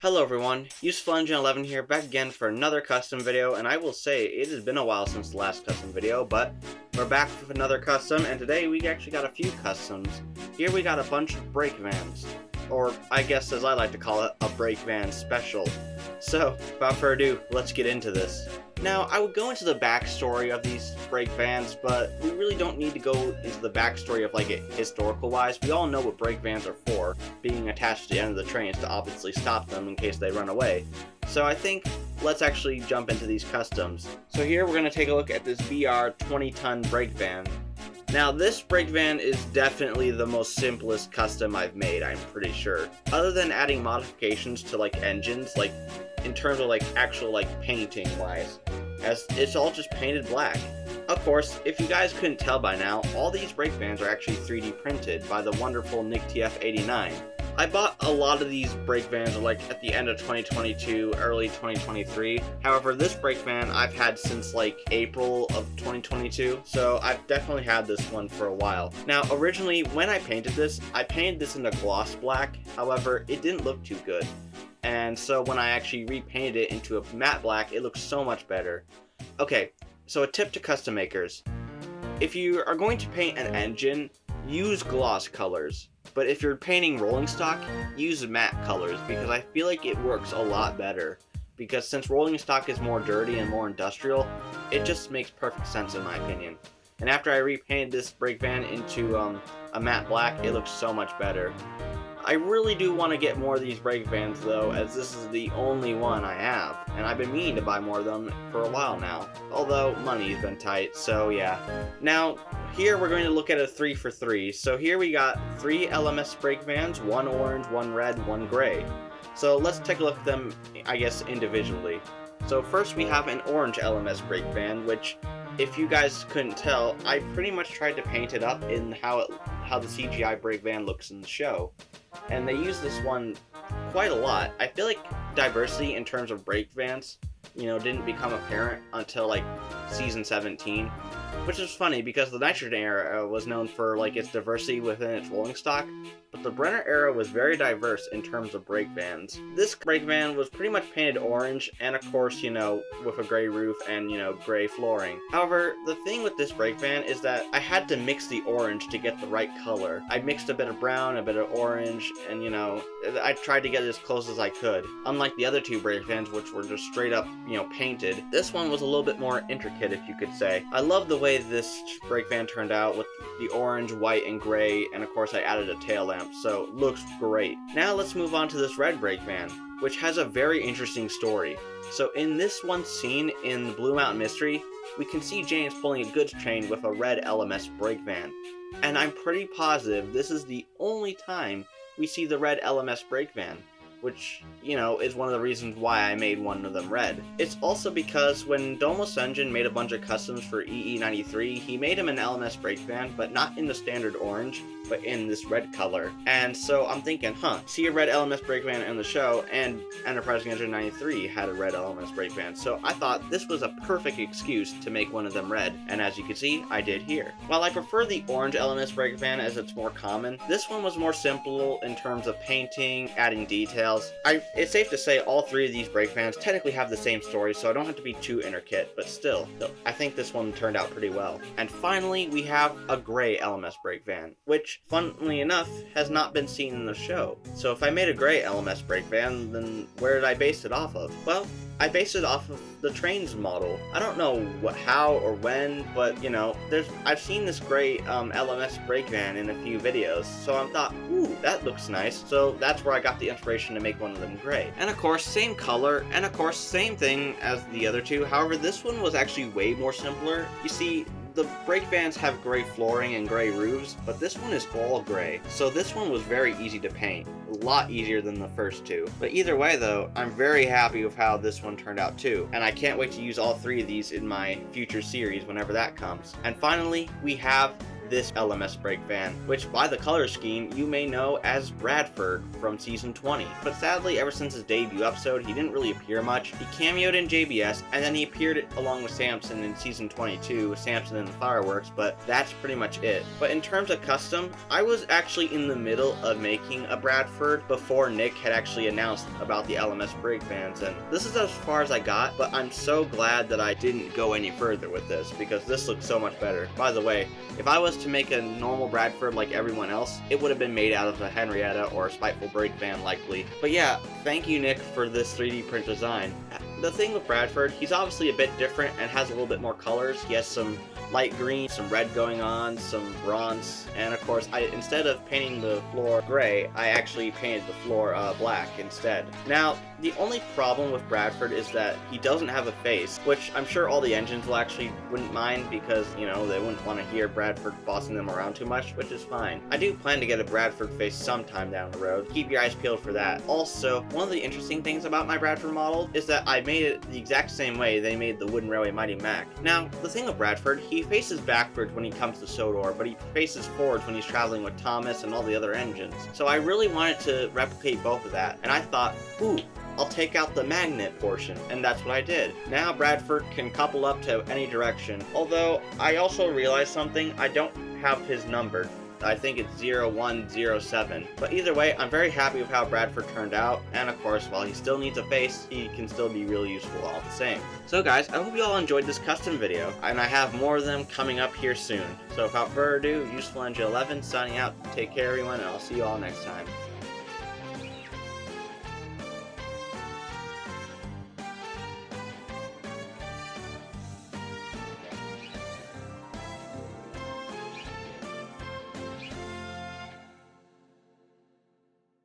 Hello everyone, UsefulEngine11 here, back again for another custom video, and I will say, it has been a while since the last custom video, but we're back with another custom, and today we actually got a few customs. Here we got a bunch of Break Vans, or I guess as I like to call it, a Break Van special. So, without further ado, let's get into this. Now, I would go into the backstory of these Break Vans, but we really don't need to go into the backstory of like it historical-wise. We all know what Break Vans are for, being attached to the end of the trains to obviously stop them in case they run away. So I think let's actually jump into these customs. So here we're going to take a look at this BR 20-ton Break Van. Now this Break Van is definitely the most simplest custom I've made, I'm pretty sure. Other than adding modifications to like engines, like in terms of like actual like painting wise, as it's all just painted black. Of course, if you guys couldn't tell by now, all these Break Vans are actually 3D printed by the wonderful Nick TF89. I bought a lot of these Break Vans like at the end of 2022, early 2023. However, this Break Van I've had since like April of 2022, so I've definitely had this one for a while. Now, originally when I painted this in a gloss black. However, it didn't look too good. And so when I actually repainted it into a matte black, it looks so much better. Okay, so a tip to custom makers. If you are going to paint an engine, use gloss colors. But if you're painting rolling stock, use matte colors, because I feel like it works a lot better. Because since rolling stock is more dirty and more industrial, it just makes perfect sense in my opinion. And after I repainted this Break Van into a matte black, it looks so much better. I really do want to get more of these Break Vans though, as this is the only one I have, and I've been meaning to buy more of them for a while now, although money's been tight, so yeah. Now, here we're going to look at a 3 for 3, so here we got 3 LMS Break Vans, 1 orange, 1 red, 1 gray. So let's take a look at them, I guess, individually. So first we have an orange LMS Break Van, which, if you guys couldn't tell, I pretty much tried to paint it up in how the CGI Break Van looks in the show. And they use this one quite a lot. I feel like diversity in terms of Break Vans, didn't become apparent until like season 17, which is funny because the Nitrogen era was known for like its diversity within its rolling stock, but the Brenner era was very diverse in terms of Break Vans. This Break Van was pretty much painted orange, and of course, with a gray roof and, gray flooring. However, the thing with this Break Van is that I had to mix the orange to get the right color. I mixed a bit of brown, a bit of orange, and, I tried to get it as close as I could. Unlike the other two Break Vans, which were just straight up, painted, this one was a little bit more intricate, if you could say. I love the way this Break Van turned out with the orange, white, and gray, and of course I added a tail lamp, so it looks great. Now let's move on to this red Break Van, which has a very interesting story. So in this one scene in the Blue Mountain Mystery, we can see James pulling a goods train with a red LMS Break Van. And I'm pretty positive this is the only time we see the red LMS Break Van, which, is one of the reasons why I made one of them red. It's also because when Domus Engine made a bunch of customs for EE93, he made him an LMS Break Van, but not in the standard orange, but in this red color. And so I'm thinking, see a red LMS Break Van in the show, and Enterprising Engine 93 had a red LMS Break Van, so I thought this was a perfect excuse to make one of them red, and as you can see, I did here. While I prefer the orange LMS Break Van as it's more common, this one was more simple in terms of painting, adding details. It's safe to say all 3 of these Break Vans technically have the same story, so I don't have to be too intricate, but still, I think this one turned out pretty well. And finally, we have a gray LMS Break Van, which, funnily enough, has not been seen in the show. So if I made a gray LMS Break Van, then where did I base it off of? Well, I based it off of the trains model. I don't know how or when, but I've seen this gray LMS Break Van in a few videos, so I thought, ooh, that looks nice. So that's where I got the inspiration to make one of them gray. And of course, same color, and of course, same thing as the other two. However, this one was actually way more simpler. You see, the Break Vans have gray flooring and gray roofs, but this one is all gray. So this one was very easy to paint. A lot easier than the first two. But either way though, I'm very happy with how this one turned out too. And I can't wait to use all 3 of these in my future series whenever that comes. And finally, we have this LMS Break Van, which by the color scheme you may know as Bradford from Season 20. But sadly, ever since his debut episode, he didn't really appear much. He cameoed in JBS, and then he appeared along with Samson in Season 22, with Samson and the Fireworks, but that's pretty much it. But in terms of custom, I was actually in the middle of making a Bradford before Nick had actually announced about the LMS Break Vans, and this is as far as I got, but I'm so glad that I didn't go any further with this, because this looks so much better. By the way, if I was to make a normal Bradford like everyone else, it would have been made out of a Henrietta or a Spiteful Break Van likely. But yeah, thank you Nick for this 3D print design. The thing with Bradford, he's obviously a bit different and has a little bit more colors. He has some light green, some red going on, some bronze, and of course, instead of painting the floor gray, I actually painted the floor black instead. Now, the only problem with Bradford is that he doesn't have a face, which I'm sure all the engines will actually wouldn't mind because, you know, they wouldn't want to hear Bradford bossing them around too much, which is fine. I do plan to get a Bradford face sometime down the road. Keep your eyes peeled for that. Also, one of the interesting things about my Bradford model is that I made it the exact same way they made the Wooden Railway Mighty Mac. Now, the thing with Bradford, he faces backwards when he comes to Sodor, but he faces forwards when he's traveling with Thomas and all the other engines. So I really wanted to replicate both of that, and I thought, ooh, I'll take out the magnet portion, and that's what I did. Now Bradford can couple up to any direction, although I also realized something, I don't have his numbered. I think it's 0107. But either way, I'm very happy with how Bradford turned out, and of course, while he still needs a face, he can still be really useful all the same. So guys, I hope you all enjoyed this custom video, and I have more of them coming up here soon. So without further ado, Useful Engine 11 signing out. Take care everyone, and I'll see you all next time.